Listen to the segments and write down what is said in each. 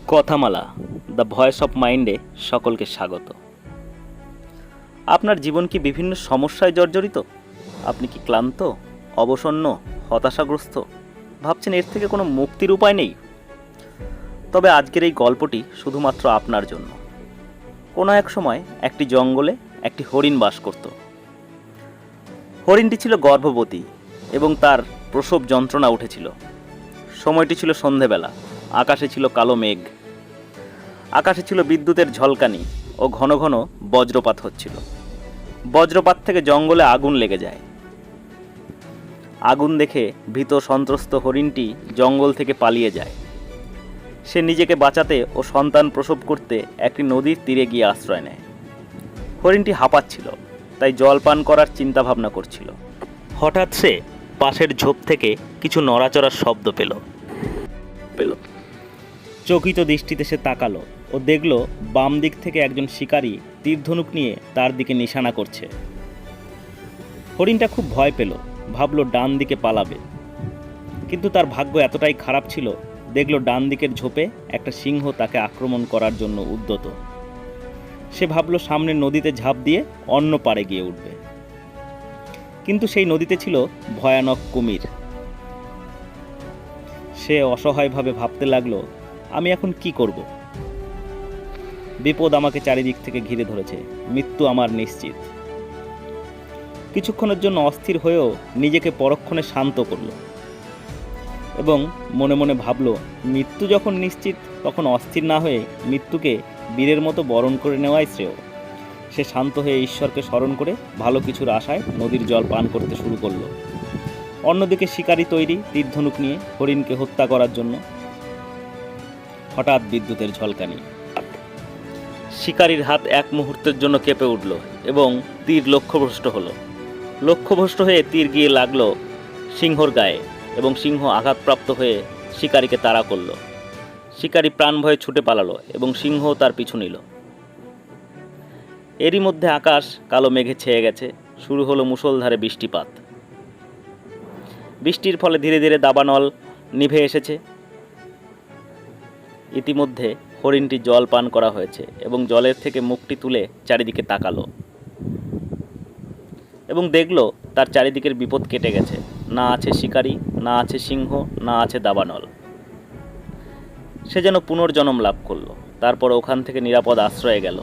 Kathamala the voice of মাইন্ডে সকলকে স্বাগত। আপনার জীবন কি বিভিন্ন সমস্যায় জর্জরিত? আপনি কি ক্লান্ত, অবসন্ন, হতাশাগ্রস্ত? ভাবছেন এর থেকে কোনো মুক্তির উপায় নেই? তবে আজকের এই গল্পটি শুধুমাত্র আপনার জন্য। কোনো এক সময় একটি জঙ্গলে একটি হরিণ বাস করত। হরিণটি ছিল গর্ভবতী এবং তার প্রসব যন্ত্রণা উঠেছিল। সময়টি ছিল সন্ধেবেলা। আকাশে ছিল কালো মেঘ, আকাশে ছিল বিদ্যুতের ঝলকানি ও ঘন ঘন বজ্রপাত হচ্ছিল। বজ্রপাত থেকে জঙ্গলে আগুন লেগে যায়। আগুন দেখে ভীত সন্ত্রস্ত হরিণটি জঙ্গল থেকে পালিয়ে যায়। সে নিজেকে বাঁচাতে ও সন্তান প্রসব করতে একটি নদীর তীরে গিয়ে আশ্রয় নেয়। হরিণটি হাঁপাচ্ছিল, তাই জল পান করার চিন্তা ভাবনা করছিল। হঠাৎ সে পাশের ঝোপ থেকে কিছু নড়াচড়ার শব্দ পেল। চকিত দৃষ্টিতে সে তাকালো ও দেখল বাম দিক থেকে একজন শিকারী তীরধনুক নিয়ে তার দিকে নিশানা করছে। হরিণটা খুব ভয় পেল, ভাবল ডান দিকে পালাবে। কিন্তু তার ভাগ্য এতটাই খারাপ ছিল, দেখল ডান দিকের ঝোপে একটা সিংহ তাকে আক্রমণ করার জন্য উদ্যত। সে ভাবল সামনের নদীতে ঝাঁপ দিয়ে অন্য পাড়ে গিয়ে উঠবে। কিন্তু সেই নদীতে ছিল ভয়ানক কুমির। সে অসহায়ভাবে ভাবতে লাগলো, আমি এখন কি করব? বিপদ আমাকে চারিদিক থেকে ঘিরে ধরেছে, মৃত্যু আমার নিশ্চিত। কিছুক্ষণের জন্য অস্থির হয়েও নিজেকে পরক্ষণে শান্ত করল এবং মনে মনে ভাবল, মৃত্যু যখন নিশ্চিত তখন অস্থির না হয়ে মৃত্যুকে বীরের মতো বরণ করে নেওয়াই শ্রেয়। সে শান্ত হয়ে ঈশ্বরকে স্মরণ করে ভালো কিছুর আশায় নদীর জল পান করতে শুরু করল। অন্যদিকে শিকারী তৈরি তীরধনুক নিয়ে হরিণকে হত্যা করার জন্য। হঠাৎ বিদ্যুতের ঝলকানি। শিকারীর হাত এক মুহূর্তের জন্য কেঁপে উঠল এবং তীর লক্ষ্যভ্রষ্ট হলো। লক্ষ্যভ্রষ্ট হয়ে তীর গিয়ে লাগলো সিংহর গায়ে এবং সিংহ আঘাতপ্রাপ্ত হয়ে শিকারীকে তাড়া করল। শিকারী প্রাণ ভয়ে ছুটে পালালো এবং সিংহ তার পিছু নিল। এরই মধ্যে আকাশ কালো মেঘে ছেয়ে গেছে। শুরু হলো মুষলধারে বৃষ্টিপাত। বৃষ্টির ফলে ধীরে ধীরে দাবানল নিভে এসেছে। ইতিমধ্যে হরিণটি জল পান করা হয়েছে এবং জলের থেকে মুখটি তুলে চারিদিকে তাকালো এবং দেখল তার চারিদিকের বিপদ কেটে গেছে। না আছে শিকারী, না আছে সিংহ, না আছে দাবানল। সে যেন পুনর্জন্ম লাভ করলো। তারপর ওখান থেকে নিরাপদ আশ্রয়ে গেল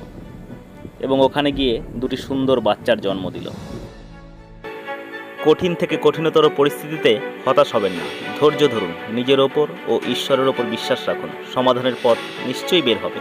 এবং ওখানে গিয়ে দুটি সুন্দর বাচ্চার জন্ম দিল। কঠিন থেকে কঠিনতর পরিস্থিতিতে হতাশ হবেন না, ধৈর্য ধরুন, নিজের ওপর ও ঈশ্বরের ওপর বিশ্বাস রাখুন। সমাধানের পথ নিশ্চয়ই বের হবে।